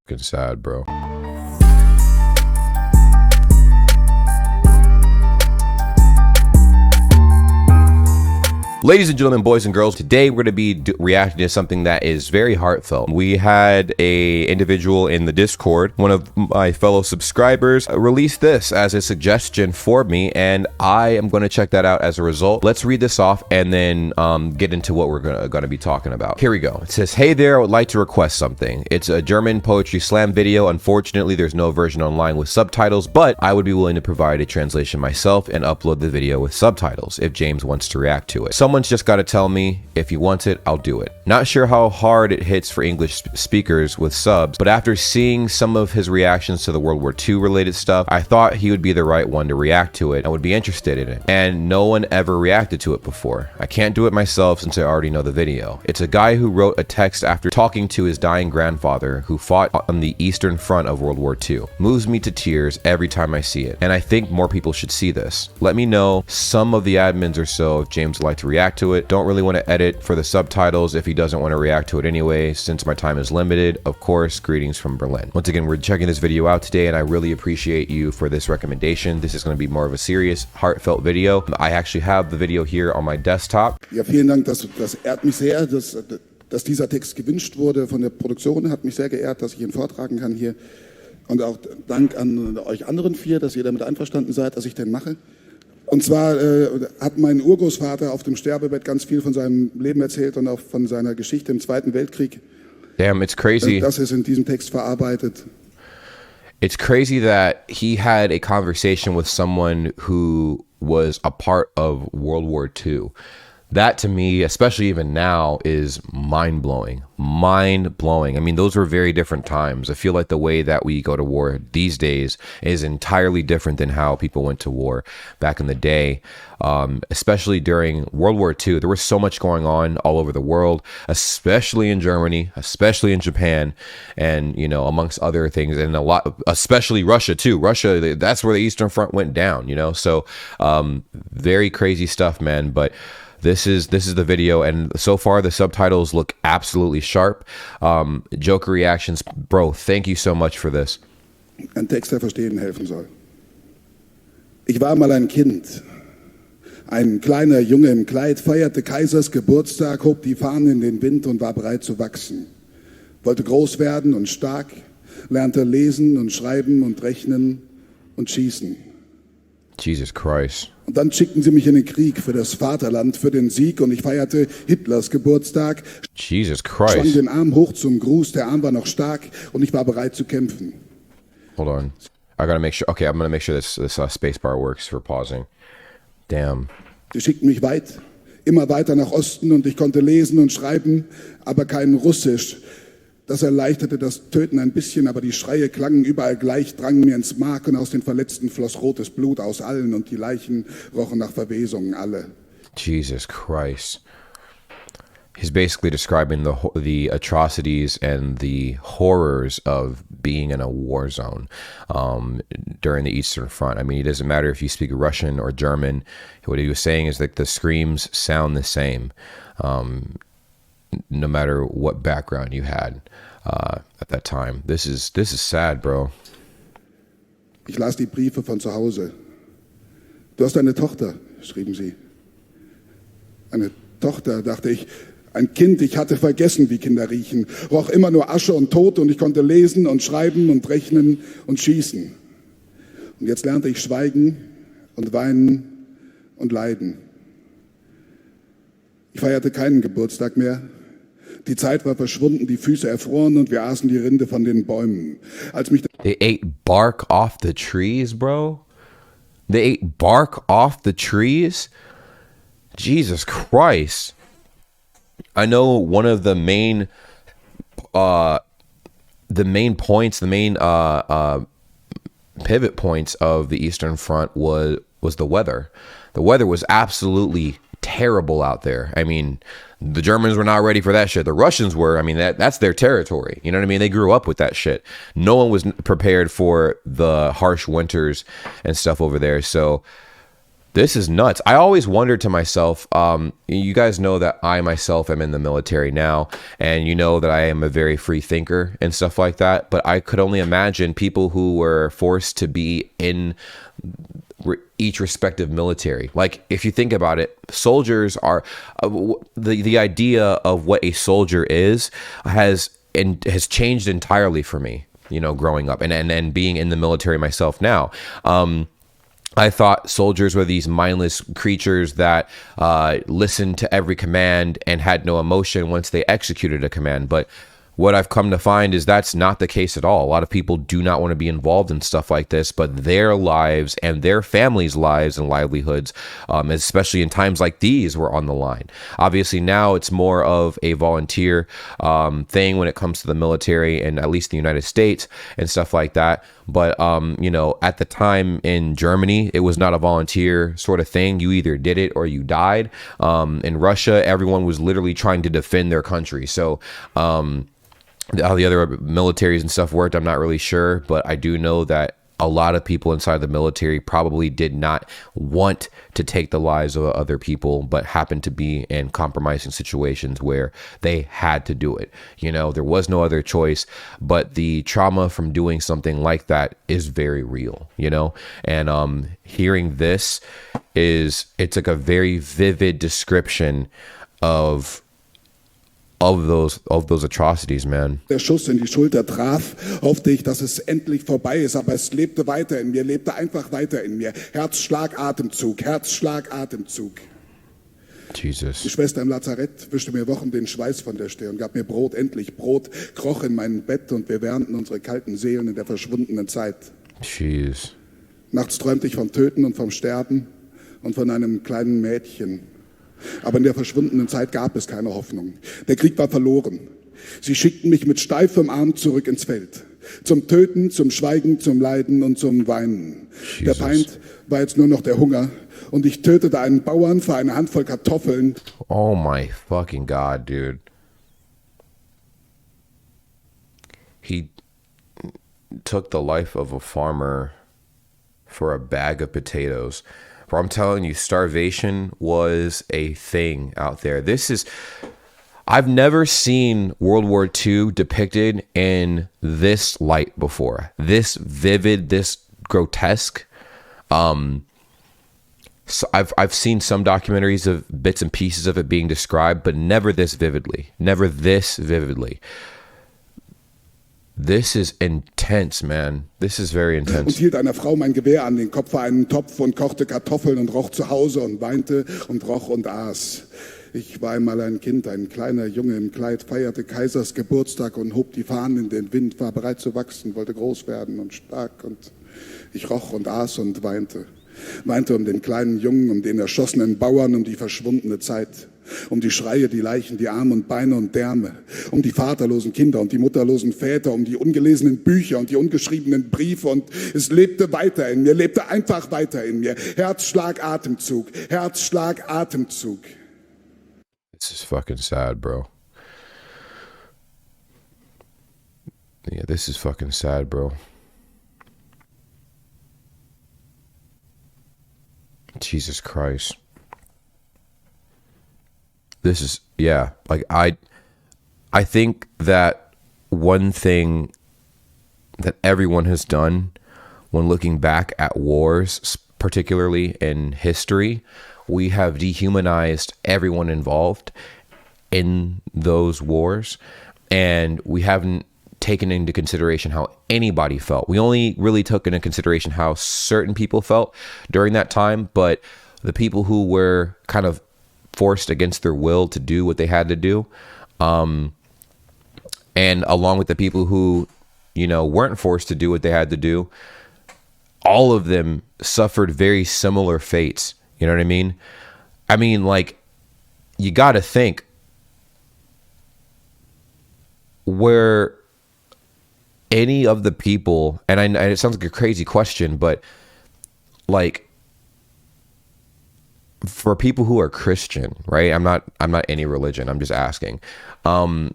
fucking sad, bro. Ladies and gentlemen, boys and girls, today we're going to be reacting to something that is very heartfelt. We had a individual in the Discord, one of my fellow subscribers, release this as a suggestion for me, and I am going to check that out as a result. Let's read this off and then get into what we're going to be talking about. Here we go. It says, "Hey there, I would like to request something. It's a German poetry slam video. Unfortunately, there's no version online with subtitles, but I would be willing to provide a translation myself and upload the video with subtitles if James wants to react to it. Someone's just got to tell me if you want it, I'll do it. Not sure how hard it hits for English speakers with subs, but after seeing some of his reactions to the World War II related stuff, I thought he would be the right one to react to it and would be interested in it. And no one ever reacted to it before. I can't do it myself since I already know the video. It's a guy who wrote a text after talking to his dying grandfather who fought on the Eastern Front of World War II. Moves me to tears every time I see it, and I think more people should see this. Let me know some of the admins or so if James would like to react to it. Don't really want to edit for the subtitles if he doesn't want to react to it anyway, since my time is limited. Of course, greetings from Berlin." Once again, we're checking this video out today, and I really appreciate you for this recommendation. This is going to be more of a serious, heartfelt video. I actually have the video here on my desktop. Ja, vielen Dank, das ehrt mich sehr, dass dieser Text gewünscht wurde von der Produktion. Hat mich sehr geehrt, dass ich ihn vortragen kann hier. Und auch Dank an euch anderen vier, dass ihr damit einverstanden seid, dass ich den mache. Und zwar hat mein Urgroßvater auf dem Sterbebett ganz viel von seinem Leben erzählt und auch von seiner Geschichte im Zweiten Weltkrieg. Damn, it's crazy. Das ist in diesem Text verarbeitet. It's crazy that he had a conversation with someone who was a part of World War II. That to me, especially even now, is mind-blowing. Mind-blowing. I mean, those were very different times. I feel like the way that we go to war these days is entirely different than how people went to war back in the day. Especially during World War II, there was so much going on all over the world, especially in Germany, especially in Japan, and, you know, amongst other things, and a lot, especially Russia too. Russia, that's where the Eastern Front went down, you know? So, very crazy stuff, man. But this is the video, and so far the subtitles look absolutely sharp. Joker reactions, bro, thank you so much for this. Ein Text, der verstehen helfen soll. Ich war mal ein Kind. Ein kleiner Junge im Kleid feierte Kaisers Geburtstag, hob die Fahne in den Wind und war bereit zu wachsen. Wollte groß werden und stark, lernte lesen und schreiben und rechnen und schießen. Jesus Christ. Und dann schickten sie mich in den Krieg für das Vaterland, für den Sieg, und ich feierte Hitlers Geburtstag. Jesus Christ. Schwang den Arm hoch zum Gruß, der Arm war noch stark und ich war bereit zu kämpfen. Hold on. I gotta make sure. Okay, I'm gonna make sure this spacebar works for pausing. Damn. Sie schickten mich weit, immer weiter nach Osten, und ich konnte lesen und schreiben, aber kein Russisch. Das erleichterte das Töten ein bisschen, aber die Schreie klangen überall gleich, drangen mir ins Mark, und aus den Verletzten floss rotes Blut aus allen, und die Leichen rochen nach Verwesungen alle. Jesus Christ. He's basically describing the atrocities and the horrors of being in a war zone during the Eastern Front. I mean, it doesn't matter if you speak Russian or German. What he was saying is that the screams sound the same, no matter what background you had at that time. This is sad, bro. Ich las die Briefe von zu Hause. Du hast eine Tochter, schrieben sie. Eine Tochter, dachte ich. Ein Kind, ich hatte vergessen, wie Kinder riechen. Roch immer nur Asche und Tod, und ich konnte lesen und schreiben und rechnen und schießen. Und jetzt lernte ich schweigen und weinen und leiden. Ich feierte keinen Geburtstag mehr. Die Zeit war verschwunden, die Füße erfroren, und wir aßen die Rinde von den Bäumen. Als mich They ate bark off the trees, bro? They ate bark off the trees? Jesus Christ. I know one of the main pivot points of the Eastern Front was the weather. The weather was absolutely terrible out there. I mean, the Germans were not ready for that shit. The Russians were. I mean, that's their territory. You know what I mean? They grew up with that shit. No one was prepared for the harsh winters and stuff over there. So This is nuts. I always wondered to myself, you guys know that I myself am in the military now, and you know that I am a very free thinker and stuff like that. But I could only imagine people who were forced to be in each respective military. Like, if you think about it, soldiers are the idea of what a soldier is has changed entirely for me, you know, growing up and being in the military myself now. I thought soldiers were these mindless creatures that listened to every command and had no emotion once they executed a command. But what I've come to find is that's not the case at all. A lot of people do not want to be involved in stuff like this, but their lives and their families' lives and livelihoods, especially in times like these, were on the line. Obviously, now it's more of a volunteer thing when it comes to the military, and at least the United States and stuff like that. But, you know, at the time in Germany, it was not a volunteer sort of thing. You either did it or you died. In Russia, everyone was literally trying to defend their country. So, how the other militaries and stuff worked, I'm not really sure, but I do know that a lot of people inside the military probably did not want to take the lives of other people, but happened to be in compromising situations where they had to do it. You know, there was no other choice, but the trauma from doing something like that is very real, you know? And hearing this it's like a very vivid description of those atrocities, man. Der Schuss in die Schulter traf, hoffte ich, dass es endlich vorbei ist, aber es lebte weiter in mir, lebte einfach weiter in mir. Herzschlag, Atemzug, Herzschlag, Atemzug. Jesus. Die Schwester im Lazarett wischte mir Wochen den Schweiß von der Stirn, gab mir Brot, endlich Brot, kroch in mein Bett und wir wärmten unsere kalten Seelen in der verschwundenen Zeit. Jeez. Nachts träumte ich vom Töten und vom Sterben und von einem kleinen Mädchen. Aber in der verschwundenen Zeit gab es keine Hoffnung. Der Krieg war verloren. Sie schickten mich mit steifem Arm zurück ins Feld. Zum Töten, zum Schweigen, zum Leiden und zum Weinen. Jesus. Der Feind war jetzt nur noch der Hunger. Und ich tötete einen Bauern für eine Handvoll Kartoffeln. Oh my fucking God, dude. He took the life of a farmer for a bag of potatoes. Bro, I'm telling you, starvation was a thing out there. I've never seen World War II depicted in this light before. This vivid, this grotesque. So I've seen some documentaries of bits and pieces of it being described, but never this vividly. Never this vividly. This is intense, man. This is very intense. Und hielt einer Frau mein Gewehr an den Kopf, war einen Topf und kochte Kartoffeln und roch zu Hause und weinte und roch und aß. Ich war einmal ein Kind, ein kleiner Junge im Kleid, feierte Kaisers Geburtstag und hob die Fahnen in den Wind, war bereit zu wachsen, wollte groß werden und stark. Und ich roch und aß und weinte. Weinte um den kleinen Jungen, um den erschossenen Bauern, um die verschwundene Zeit. Um die Schreie, die Leichen, die Arme und Beine und Därme, um die vaterlosen Kinder und die mutterlosen Väter, um die ungelesenen Bücher und die ungeschriebenen Briefe, und es lebte weiter in mir, lebte einfach weiter in mir. Herzschlag, Atemzug, Herzschlag, Atemzug. This is fucking sad, bro. Yeah, this is fucking sad, bro. Jesus Christ. This is, yeah, like I think that one thing that everyone has done when looking back at wars, particularly in history, we have dehumanized everyone involved in those wars, and we haven't taken into consideration how anybody felt. We only really took into consideration how certain people felt during that time, but the people who were kind of forced against their will to do what they had to do, and along with the people who, you know, weren't forced to do what they had to do, all of them suffered very similar fates. You know what I mean? I mean, like, you got to think, were any of the people, and it sounds like a crazy question, but like, for people who are Christian, right? I'm not any religion. I'm just asking. How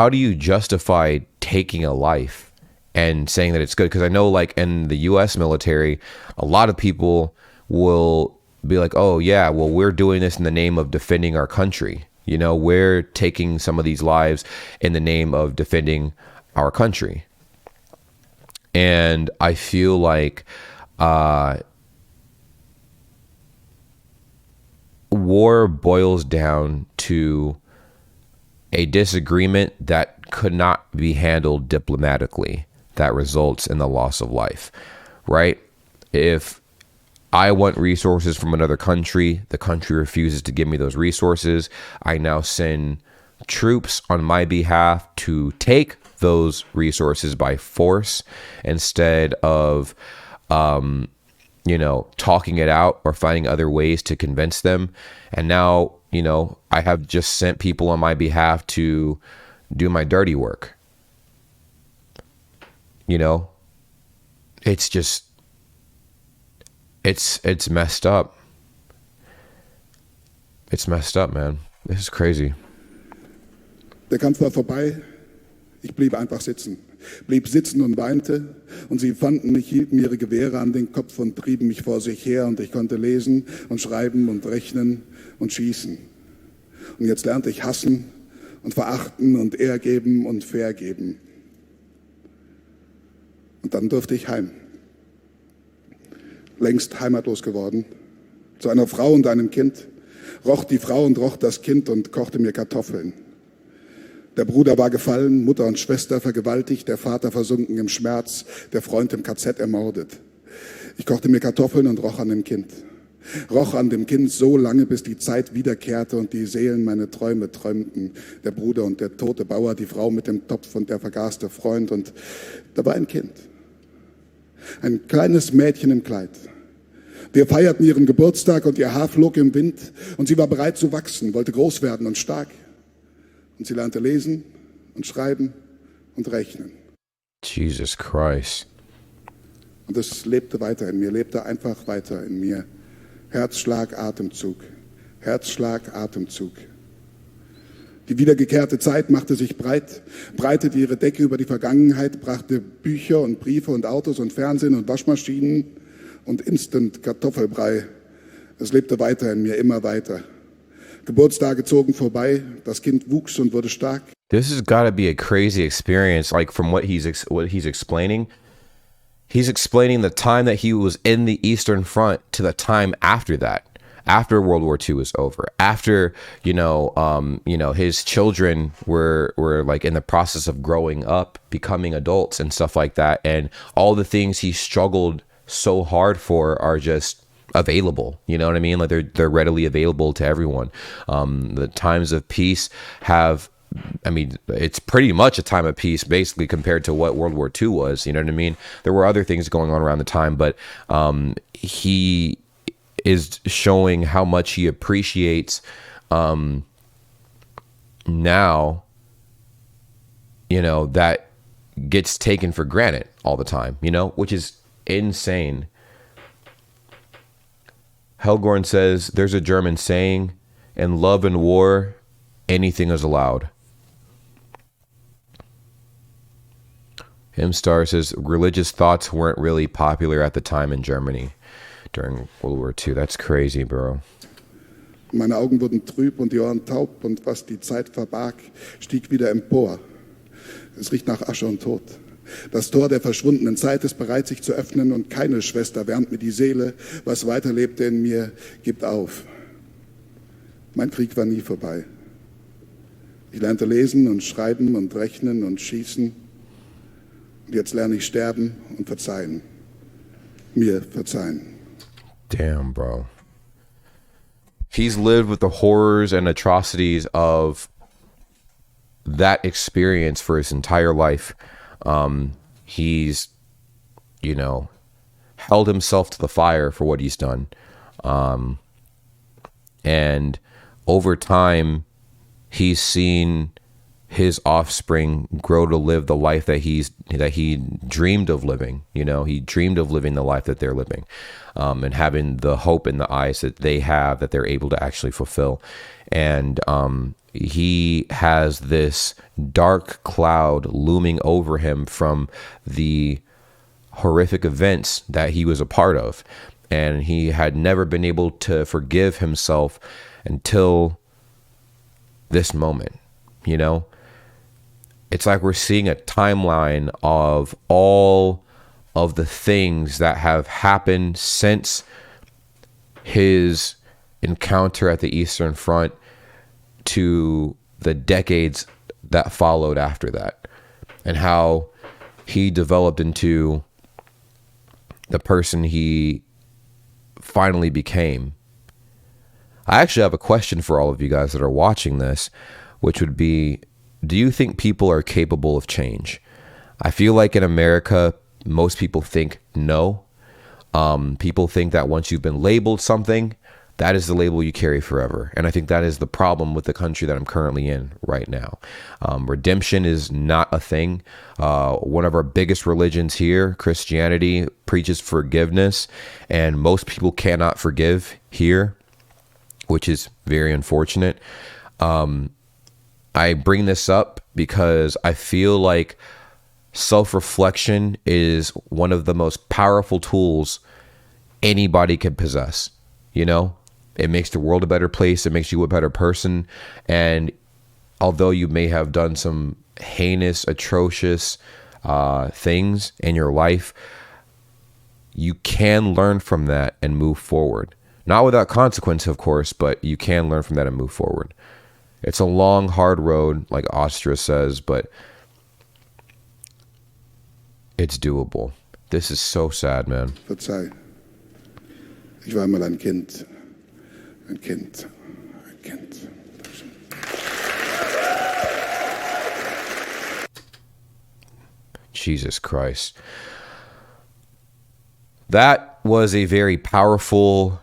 do you justify taking a life and saying that it's good? Because I know, like, in the U.S. military, a lot of people will be like, oh yeah, well, we're doing this in the name of defending our country. You know, we're taking some of these lives in the name of defending our country. And I feel like war boils down to a disagreement that could not be handled diplomatically that results in the loss of life, right? If I want resources from another country, the country refuses to give me those resources, I now send troops on my behalf to take those resources by force instead of, talking it out or finding other ways to convince them. And now, I have just sent people on my behalf to do my dirty work. It's just, it's messed up. It's messed up, man. This is crazy. Der Kampf war vorbei. Ich blieb einfach sitzen. Blieb sitzen und weinte. Und sie fanden mich, hielten ihre Gewehre an den Kopf und trieben mich vor sich her. Und ich konnte lesen und schreiben und rechnen und schießen. Und jetzt lernte ich hassen und verachten und ehrgeben und vergeben. Und dann durfte ich heim. Längst heimatlos geworden. Zu einer Frau und einem Kind. Roch die Frau und roch das Kind und kochte mir Kartoffeln. Der Bruder war gefallen, Mutter und Schwester vergewaltigt, der Vater versunken im Schmerz, der Freund im KZ ermordet. Ich kochte mir Kartoffeln und roch an dem Kind. Roch an dem Kind so lange, bis die Zeit wiederkehrte und die Seelen meine Träume träumten. Der Bruder und der tote Bauer, die Frau mit dem Topf und der vergaßte Freund. Und da war ein Kind. Ein kleines Mädchen im Kleid. Wir feierten ihren Geburtstag und ihr Haar flog im Wind und sie war bereit zu wachsen, wollte groß werden und stark. Und sie lernte lesen und schreiben und rechnen. Jesus Christ. Und es lebte weiter in mir, lebte einfach weiter in mir. Herzschlag, Atemzug. Herzschlag, Atemzug. Die wiedergekehrte Zeit machte sich breit, breitete ihre Decke über die Vergangenheit, brachte Bücher und Briefe und Autos und Fernsehen und Waschmaschinen und Instant-Kartoffelbrei. Es lebte weiter in mir, immer weiter. Geburtstage zogen vorbei, das Kind wuchs und wurde stark. This has got to be a crazy experience, like from what he's explaining. He's explaining the time that he was in the Eastern Front to the time after that, after World War II was over, after his children were like in the process of growing up, becoming adults and stuff like that, and all the things he struggled so hard for are just available. You know what I mean? Like they're readily available to everyone. The times of peace it's pretty much a time of peace basically compared to what World War II was. You know what I mean? There were other things going on around the time, but he is showing how much he appreciates now, that gets taken for granted all the time, which is insane. Helgorn says, there's a German saying, in love and war, anything is allowed. Himstar says, religious thoughts weren't really popular at the time in Germany during World War II. That's crazy, bro. Meine Augen wurden trüb und die Ohren taub und was die Zeit verbarg, stieg wieder empor. Es riecht nach Asche und Tod. Das Tor der verschwundenen Zeit ist bereit, sich zu öffnen und keine Schwester wärmt mir die Seele. Was weiterlebte in mir, gibt auf. Mein Krieg war nie vorbei. Ich lernte lesen und schreiben und rechnen und schießen. Und jetzt lerne ich sterben und verzeihen. Mir verzeihen. Damn, bro. He's lived with the horrors and atrocities of that experience for his entire life. He's, held himself to the fire for what he's done. And over time, he's seen his offspring grow to live the life that he dreamed of living. He dreamed of living the life that they're living, and having the hope in the eyes that they have that they're able to actually fulfill. And he has this dark cloud looming over him from the horrific events that he was a part of. and he had never been able to forgive himself until this moment. You know, it's like we're seeing a timeline of all of the things that have happened since his encounter at the Eastern Front to the decades that followed after that, and how he developed into the person he finally became. I actually have a question for all of you guys that are watching this, which would be, do you think people are capable of change? I feel like in America, most people think no. People think that once you've been labeled something, that is the label you carry forever. And I think that is the problem with the country that I'm currently in right now. Redemption is not a thing. One of our biggest religions here, Christianity, preaches forgiveness, and most people cannot forgive here, which is very unfortunate. I bring this up because I feel like self-reflection is one of the most powerful tools anybody can possess. You know, it makes the world a better place. It makes you a better person. And although you may have done some heinous, atrocious things in your life, you can learn from that and move forward. Not without consequence, of course, but you can learn from that and move forward. It's a long, hard road, like Ostra says, but it's doable. This is so sad, man. Verzeih. Ich war mal ein Kind. Ein Kind. Ein Kind. Jesus Christ. That was a very powerful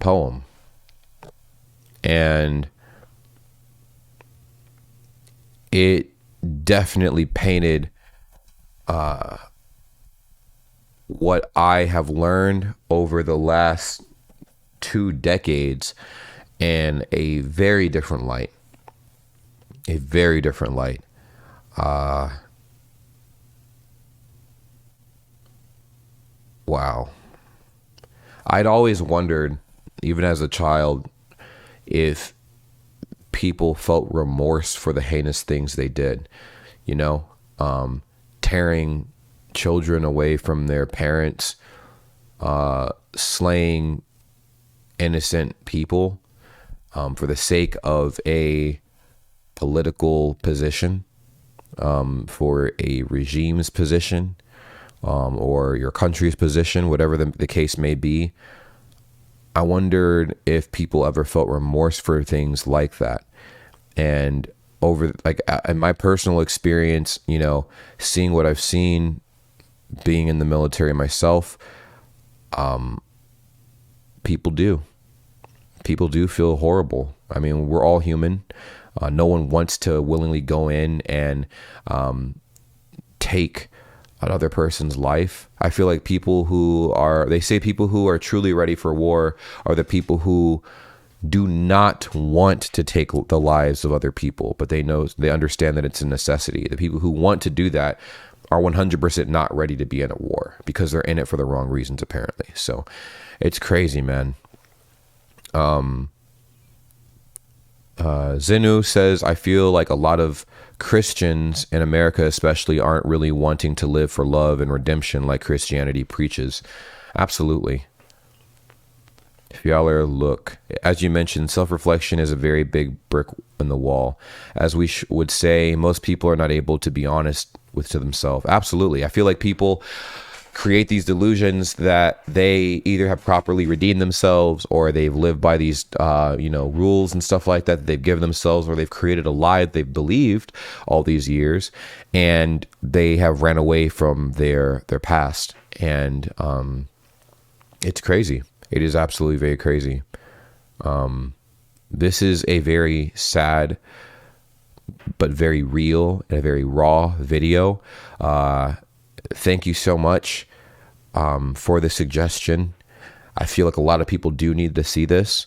poem. And it definitely painted what I have learned over the last 2 decades in a very different light. A very different light. Wow. I'd always wondered, even as a child, if people felt remorse for the heinous things they did. You know, tearing children away from their parents, slaying innocent people for the sake of a political position, for a regime's position, or your country's position, whatever the case may be. I wondered if people ever felt remorse for things like that. And over, like, in my personal experience, you know, seeing what I've seen, being in the military myself, people do feel horrible. I mean, we're all human. No one wants to willingly go in and take another person's life. I feel like people who are truly ready for war are the people who do not want to take the lives of other people, but they understand that it's a necessity. The people who want to do that are 100% not ready to be in a war because they're in it for the wrong reasons, apparently. So it's crazy, man. Zenu says, I feel like a lot of Christians in America especially aren't really wanting to live for love and redemption like Christianity preaches. Absolutely. If y'all are look, as you mentioned, self-reflection is a very big brick in the wall. As we would say, most people are not able to be honest to themselves. Absolutely. I feel like people create these delusions that they either have properly redeemed themselves or they've lived by these, rules and stuff like that they've given themselves, or they've created a lie they've believed all these years, and they have ran away from their past. And it's crazy. It is absolutely very crazy. This is a very sad but very real and a very raw video. Thank you so much for the suggestion. I feel like a lot of people do need to see this.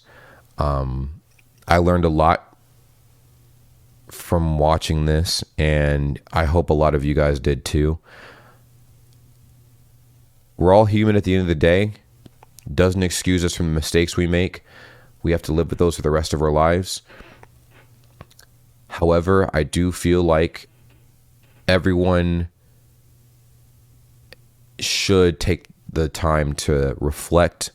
I learned a lot from watching this, and I hope a lot of you guys did too. We're all human at the end of the day. Doesn't excuse us from the mistakes we make. We have to live with those for the rest of our lives. However, I do feel like everyone should take the time to reflect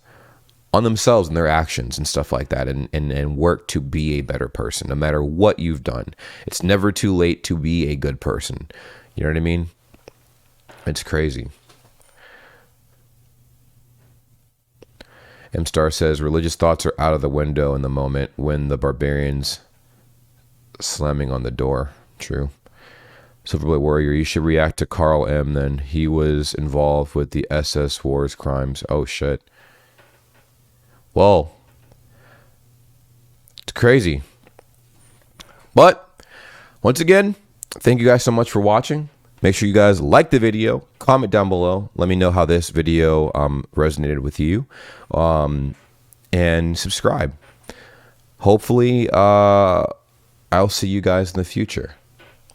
on themselves and their actions and stuff like that, and work to be a better person no matter what you've done. It's never too late to be a good person. You know what I mean? It's crazy. M Star says religious thoughts are out of the window in the moment when the barbarians slamming on the door. True. Silverblade Warrior, you should react to Carl M. Then he was involved with the SS Wars crimes. Oh shit. Well, it's crazy. But once again, thank you guys so much for watching. Make sure you guys like the video, comment down below. Let me know how this video resonated with you, and subscribe. Hopefully, I'll see you guys in the future.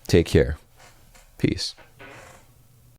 Take care. Peace.